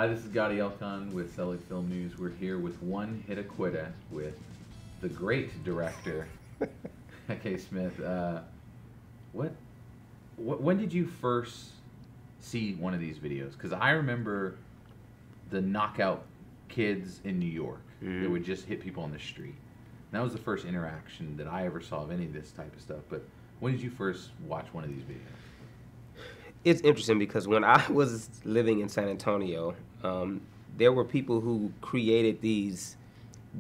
Hi, this is Gotti Elkon with Selig Film News. We're here with One Hitta Quitta with the great director, K. Smith. When did you first see one of these videos? Because I remember the knockout kids in New York that would just hit people on the street. And that was the first interaction that I ever saw of any of this type of stuff. But when did you first watch one of these videos? It's interesting because when I was living in San Antonio, there were people who created these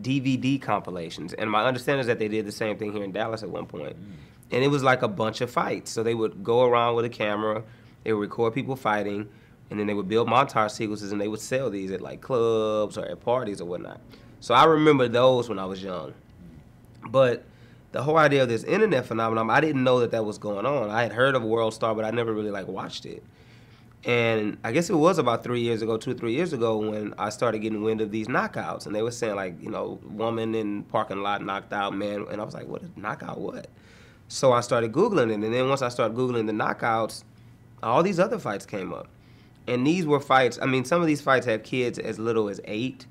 DVD compilations. And my understanding is that they did the same thing here in Dallas at one point. And it was like a bunch of fights. So they would go around with a camera, they would record people fighting, and then they would build montage sequences and they would sell these at like clubs or at parties or whatnot. So I remember those when I was young. But the whole idea of this internet phenomenon, I didn't know that that was going on. I had heard of World Star, but I never really like watched it. And I guess it was about 3 years ago, 2 or 3 years ago, when I started getting wind of these knockouts. And they were saying like, you know, woman in parking lot knocked out, man. And I was like, what, knockout what? So I started Googling it. And then once I started Googling the knockouts, all these other fights came up. And these were fights, I mean, some of these fights have kids as little as 8,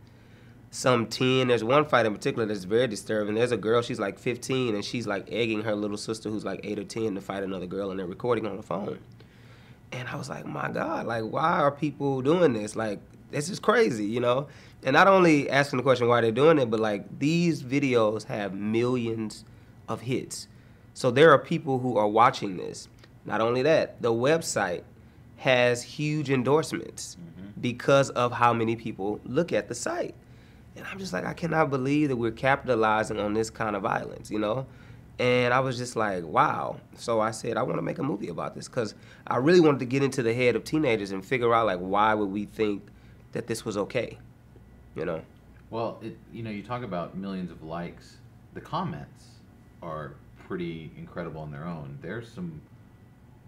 some 10. There's one fight in particular that's very disturbing. There's a girl, she's like 15, and she's like egging her little sister who's like 8 or 10 to fight another girl, and they're recording on the phone. And I was like, my God, like, why are people doing this? Like, this is crazy, you know? And not only asking the question why they're doing it, but like, these videos have millions of hits. So there are people who are watching this. Not only that, the website has huge endorsements because of how many people look at the site. And I'm just like, I cannot believe that we're capitalizing on this kind of violence, you know? And I was just like, wow. So I said, I want to make a movie about this because I really wanted to get into the head of teenagers and figure out, like, why would we think that this was okay, you know? Well, you know, you talk about millions of likes. The comments are pretty incredible on their own. There's some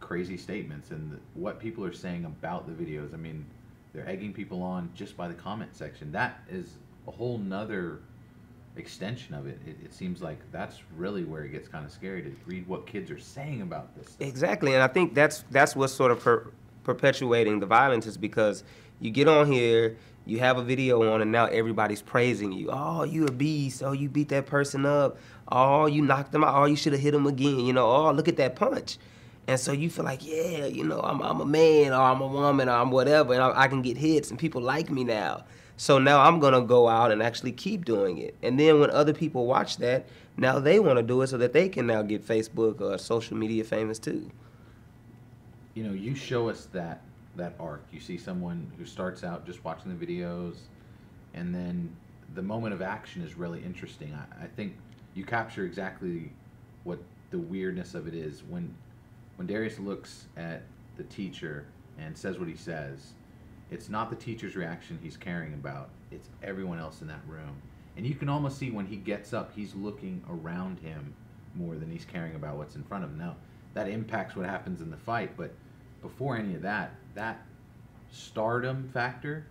crazy statements and what people are saying about the videos. I mean, they're egging people on just by the comment section. That is a whole nother extension of it. It seems like that's really where it gets kind of scary to read what kids are saying about this stuff. Exactly, and I think that's what's sort of perpetuating the violence is because you get on here, you have a video on, and now everybody's praising you. Oh, you a beast. Oh, you beat that person up. Oh, you knocked them out. Oh, you should have hit them again. You know, oh, look at that punch. And so you feel like, yeah, you know, I'm a man or I'm a woman or I'm whatever, and I can get hits and people like me now. So now I'm going to go out and actually keep doing it. And then when other people watch that, now they want to do it so that they can now get Facebook or social media famous too. You know, you show us that arc. You see someone who starts out just watching the videos, and then the moment of action is really interesting. I think you capture exactly what the weirdness of it is. When Darius looks at the teacher and says what he says, it's not the teacher's reaction he's caring about, it's everyone else in that room. And you can almost see when he gets up, he's looking around him more than he's caring about what's in front of him. Now, that impacts what happens in the fight, but before any of that, that stardom factor,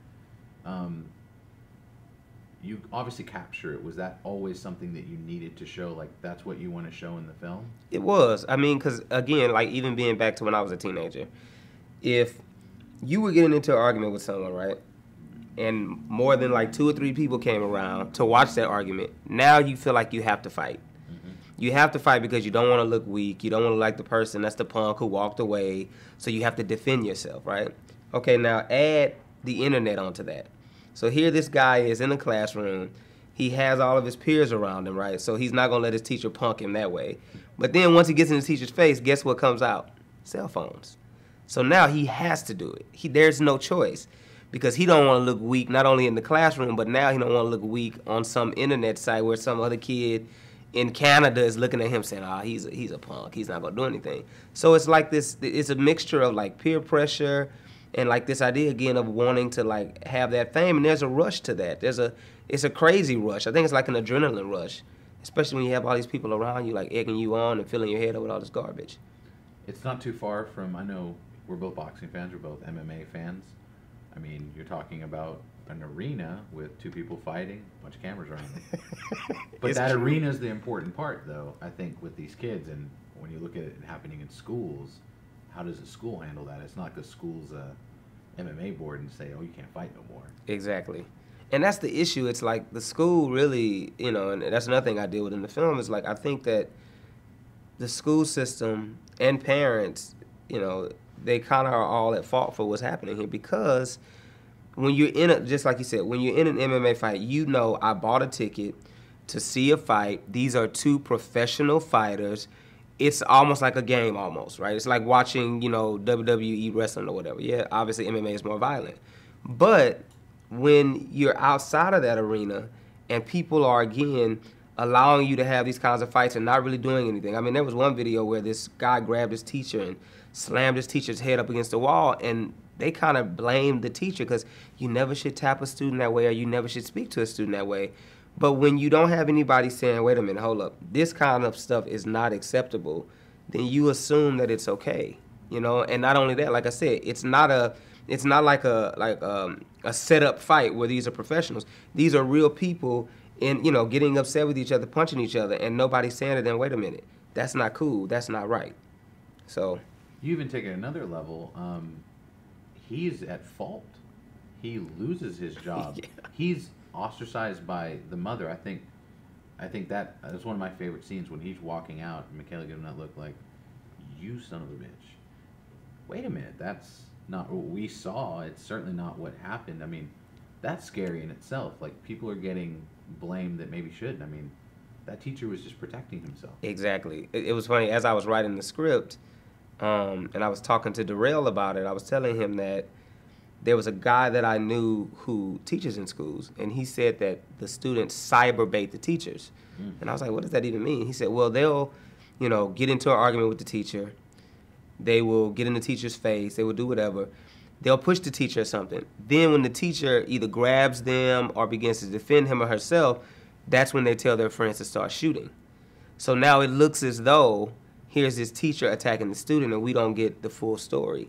you obviously capture it. Was that always something that you needed to show? Like, that's what you want to show in the film? It was. I mean, because, again, like, even being back to when I was a teenager, if you were getting into an argument with someone, right, and more than like 2 or 3 people came around to watch that argument, now you feel like you have to fight. You have to fight because you don't want to look weak. You don't want to like the person that's the punk who walked away, so you have to defend yourself, right? Okay, now add the internet onto that. So here this guy is in the classroom. He has all of his peers around him, right? So he's not going to let his teacher punk him that way. But then once he gets in his teacher's face, guess what comes out? Cell phones. So now he has to do it. There's no choice because he don't want to look weak not only in the classroom, but now he don't want to look weak on some internet site where some other kid in Canada is looking at him saying, oh, he's a punk. He's not going to do anything. So it's like this, it's a mixture of like peer pressure and like this idea again of wanting to like have that fame. And there's a rush to that. It's a crazy rush. I think it's like an adrenaline rush, especially when you have all these people around you like egging you on and filling your head up with all this garbage. It's not too far from, I know we're both boxing fans, we're both MMA fans. I mean, you're talking about an arena with 2 people fighting, a bunch of cameras around them. But that arena is the important part, though, I think, with these kids. And when you look at it happening in schools, how does a school handle that? It's not because school's MMA board and say, oh, you can't fight no more. Exactly. And that's the issue. It's like the school really, you know, and that's another thing I deal with in the film, is like I think that the school system and parents, you know, they kind of are all at fault for what's happening here, because when you're in a, just like you said, when you're in an MMA fight, you know, I bought a ticket to see a fight. These are two professional fighters. It's almost like a game almost, right? It's like watching, you know, WWE wrestling or whatever. Yeah, obviously MMA is more violent. But when you're outside of that arena and people are, again, allowing you to have these kinds of fights and not really doing anything. I mean, there was one video where this guy grabbed his teacher and slammed his teacher's head up against the wall, and they kind of blamed the teacher because you never should tap a student that way, or you never should speak to a student that way. But when you don't have anybody saying, wait a minute, hold up, this kind of stuff is not acceptable, then you assume that it's okay, you know? And not only that, like I said, it's not like a set-up fight where these are professionals. These are real people in, you know, getting upset with each other, punching each other, and nobody's saying to them, wait a minute, that's not cool, that's not right. So you even take it another level. He's at fault. He loses his job. Yeah. He's ostracized by the mother. I think that is one of my favorite scenes when he's walking out and Michaela gives him that look like, you son of a bitch. Wait a minute, that's not what we saw. It's certainly not what happened. I mean, that's scary in itself. Like, people are getting blamed that maybe shouldn't. I mean, that teacher was just protecting himself. Exactly. It was funny, as I was writing the script, and I was talking to Darrell about it, I was telling him that there was a guy that I knew who teaches in schools, and he said that the students cyberbait the teachers. And I was like, what does that even mean? He said, well, they'll, you know, get into an argument with the teacher. They will get in the teacher's face. They will do whatever. They'll push the teacher or something. Then when the teacher either grabs them or begins to defend him or herself, that's when they tell their friends to start shooting. So now it looks as though here's this teacher attacking the student and we don't get the full story.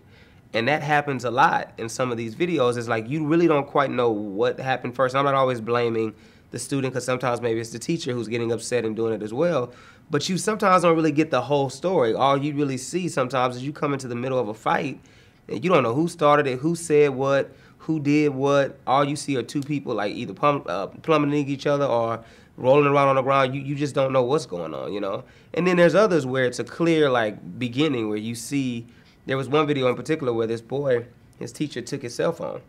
And that happens a lot in some of these videos. It's like you really don't quite know what happened first. I'm not always blaming the student, because sometimes maybe it's the teacher who's getting upset and doing it as well. But you sometimes don't really get the whole story. All you really see sometimes is you come into the middle of a fight and you don't know who started it, who said what, who did what. All you see are two people like either plummeting each other or rolling around on the ground. You just don't know what's going on, you know. And then there's others where it's a clear like beginning where you see. There was one video in particular where this boy, his teacher took his cell phone.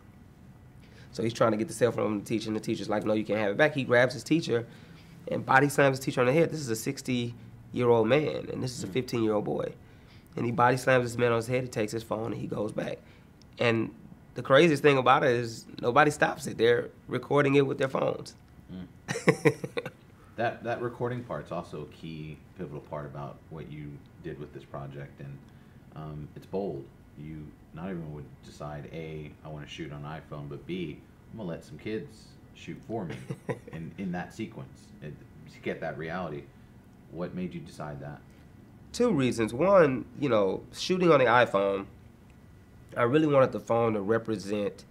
So he's trying to get the cell phone from the teacher, and the teacher's like, no, you can't have it back. He grabs his teacher and body slams his teacher on the head. This is a 60-year-old man, and this is a 15-year-old boy. And he body slams this man on his head, he takes his phone, and he goes back. And the craziest thing about it is nobody stops it. They're recording it with their phones. That recording part's also a key, pivotal part about what you did with this project, and it's bold. You not everyone would decide, A, I want to shoot on an iPhone, but B, I'm gonna let some kids shoot for me in that sequence to get that reality. What made you decide that? Two reasons. One, you know, shooting on the iPhone, I really wanted the phone to represent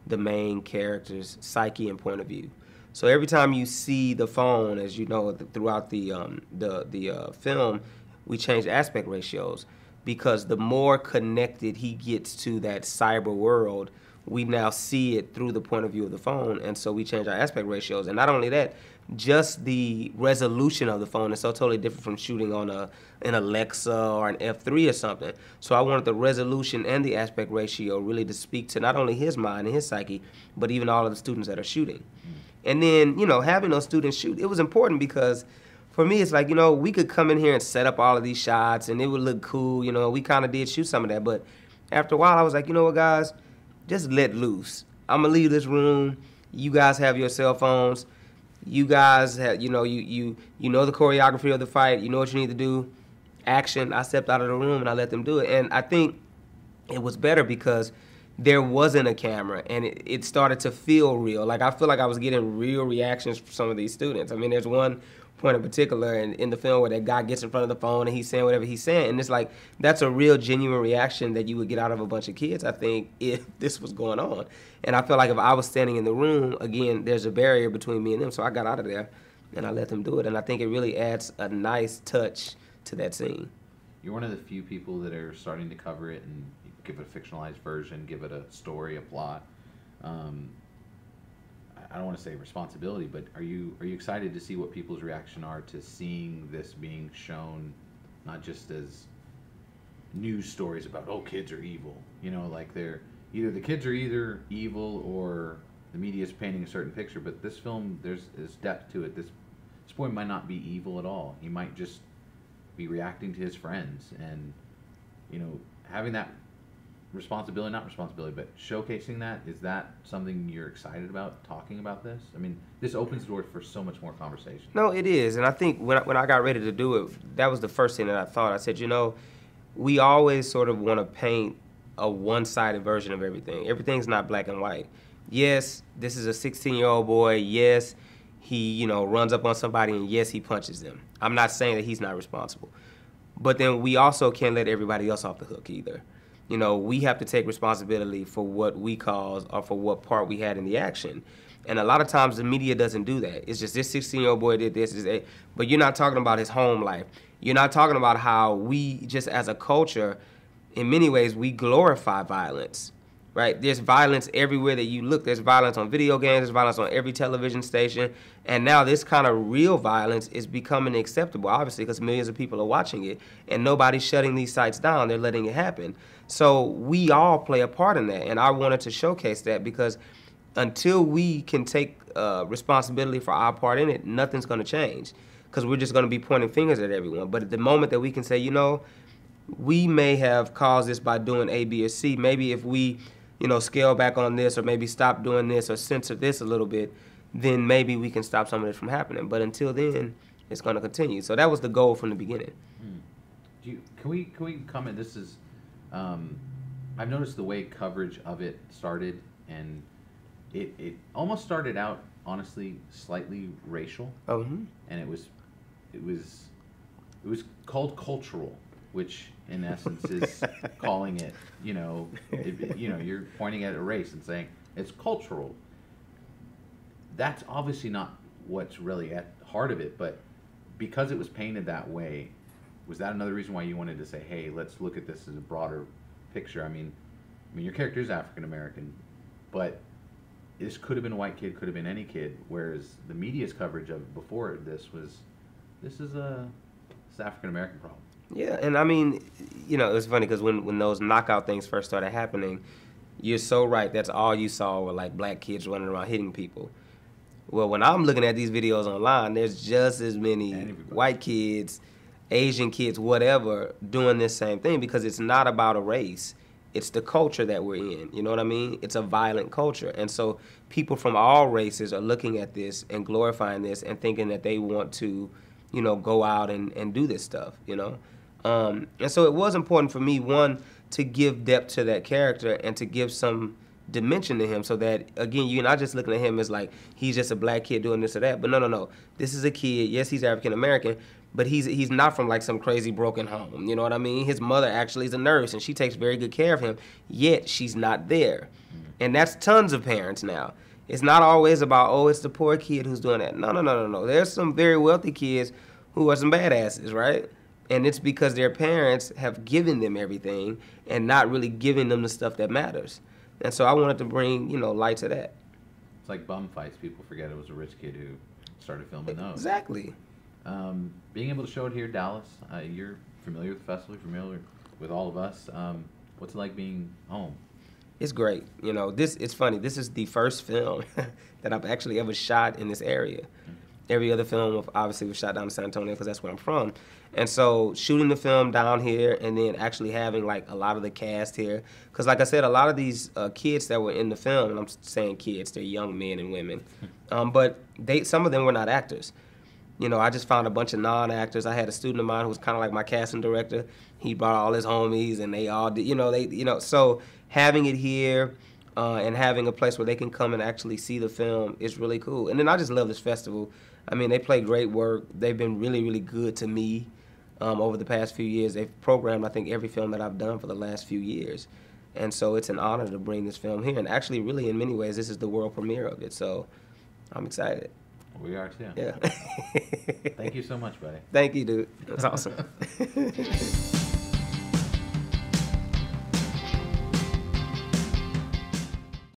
the main character's psyche and point of view. So every time you see the phone, as you know, throughout the film, we change aspect ratios, because the more connected he gets to that cyber world, we now see it through the point of view of the phone, and so we change our aspect ratios. And not only that, just the resolution of the phone is so totally different from shooting on an Alexa or an F3 or something. So I wanted the resolution and the aspect ratio really to speak to not only his mind and his psyche, but even all of the students that are shooting. And then, you know, having those students shoot, it was important because for me, it's like, you know, we could come in here and set up all of these shots and it would look cool, you know, we kind of did shoot some of that. But after a while, I was like, you know what, guys, just let loose. I'm going to leave this room. You guys have your cell phones. You guys have, you know, you know the choreography of the fight. You know what you need to do. Action. I stepped out of the room and I let them do it. And I think it was better because there wasn't a camera and it started to feel real. Like, I feel like I was getting real reactions from some of these students. I mean, there's one point in particular in the film where that guy gets in front of the phone and he's saying whatever he's saying, and it's like that's a real genuine reaction that you would get out of a bunch of kids, I think, if this was going on. And I feel like if I was standing in the room, again, there's a barrier between me and them, so I got out of there and I let them do it, and I think it really adds a nice touch to that scene. You're one of the few people that are starting to cover it, and give it a fictionalized version, give it a story, a plot. I don't want to say responsibility, but are you excited to see what people's reaction are to seeing this being shown, not just as news stories about, oh, kids are evil, you know, like they're either the kids are either evil or the media is painting a certain picture. But this film, there's depth to it. This boy might not be evil at all. He might just be reacting to his friends, and you know, having that responsibility, not responsibility, but showcasing that, is that something you're excited about, talking about this? I mean, this opens the door for so much more conversation. No, it is. And I think when I got ready to do it, that was the first thing that I thought. I said, you know, we always sort of want to paint a one-sided version of everything. Everything's not black and white. Yes, this is a 16-year-old boy. Yes, he, you know, runs up on somebody, and yes, he punches them. I'm not saying that he's not responsible. But then we also can't let everybody else off the hook either. You know, we have to take responsibility for what we caused or for what part we had in the action. And a lot of times the media doesn't do that. It's just this 16-year-old boy did this, but you're not talking about his home life. You're not talking about how we, just as a culture, in many ways, we glorify violence, right? There's violence everywhere that you look. There's violence on video games. There's violence on every television station. And now this kind of real violence is becoming acceptable, obviously, because millions of people are watching it, and nobody's shutting these sites down. They're letting it happen. So we all play a part in that, and I wanted to showcase that, because until we can take responsibility for our part in it, nothing's going to change, because we're just going to be pointing fingers at everyone. But at the moment that we can say, you know, we may have caused this by doing A, B, or C. Maybe if we, you know, scale back on this, or maybe stop doing this, or censor this a little bit, then maybe we can stop some of this from happening. But until then, it's going to continue. So that was the goal from the beginning. Can we comment? This is, I've noticed the way coverage of it started, and it almost started out, honestly, slightly racial. And it was called cultural, which in essence is calling it, you know, you're pointing at a race and saying it's cultural. That's obviously not what's really at the heart of it, but because it was painted that way, was that another reason why you wanted to say, hey, let's look at this as a broader picture? I mean, your character is African American, but this could have been a white kid, could have been any kid, whereas the media's coverage of it before this is African American problem. Yeah, and I mean, you know, it was funny because when those knockout things first started happening, you're so right. That's all you saw were like black kids running around hitting people. Well, when I'm looking at these videos online, there's just as many white kids, Asian kids, whatever, doing this same thing, because it's not about a race. It's the culture that we're in. You know what I mean? It's a violent culture. And so people from all races are looking at this and glorifying this and thinking that they want to, you know, go out and do this stuff, you know? And so it was important for me, one, to give depth to that character and to give some dimension to him, so that, again, you're not just looking at him as like he's just a black kid doing this or that. But no. This is a kid. Yes, he's African American, but he's not from like some crazy broken home. You know what I mean? His mother actually is a nurse, and she takes very good care of him, yet she's not there. And that's tons of parents now. It's not always about, oh, it's the poor kid who's doing that. No. There's some very wealthy kids who are some badasses, right? And it's because their parents have given them everything and not really giving them the stuff that matters. And so I wanted to bring, you know, light to that. It's like bum fights. People forget it was a rich kid who started filming those. Exactly. Being able to show it here in Dallas, you're familiar with the festival, familiar with all of us. What's it like being home? It's great. You know, it's funny. This is the first film that I've actually ever shot in this area. Every other film, obviously, was shot down in San Antonio because that's where I'm from. And so shooting the film down here and then actually having, like, a lot of the cast here. Because, like I said, a lot of these kids that were in the film, and I'm saying kids, they're young men and women, but some of them were not actors. You know, I just found a bunch of non-actors. I had a student of mine who was kind of like my casting director. He brought all his homies, and they all did, so having it here and having a place where they can come and actually see the film is really cool. And then I just love this festival. I mean, they play great work. They've been really, really good to me over the past few years. They've programmed, I think, every film that I've done for the last few years. And so it's an honor to bring this film here. And actually, really, in many ways, this is the world premiere of it. So I'm excited. We are, too. Yeah. Thank you so much, buddy. Thank you, dude. That's awesome.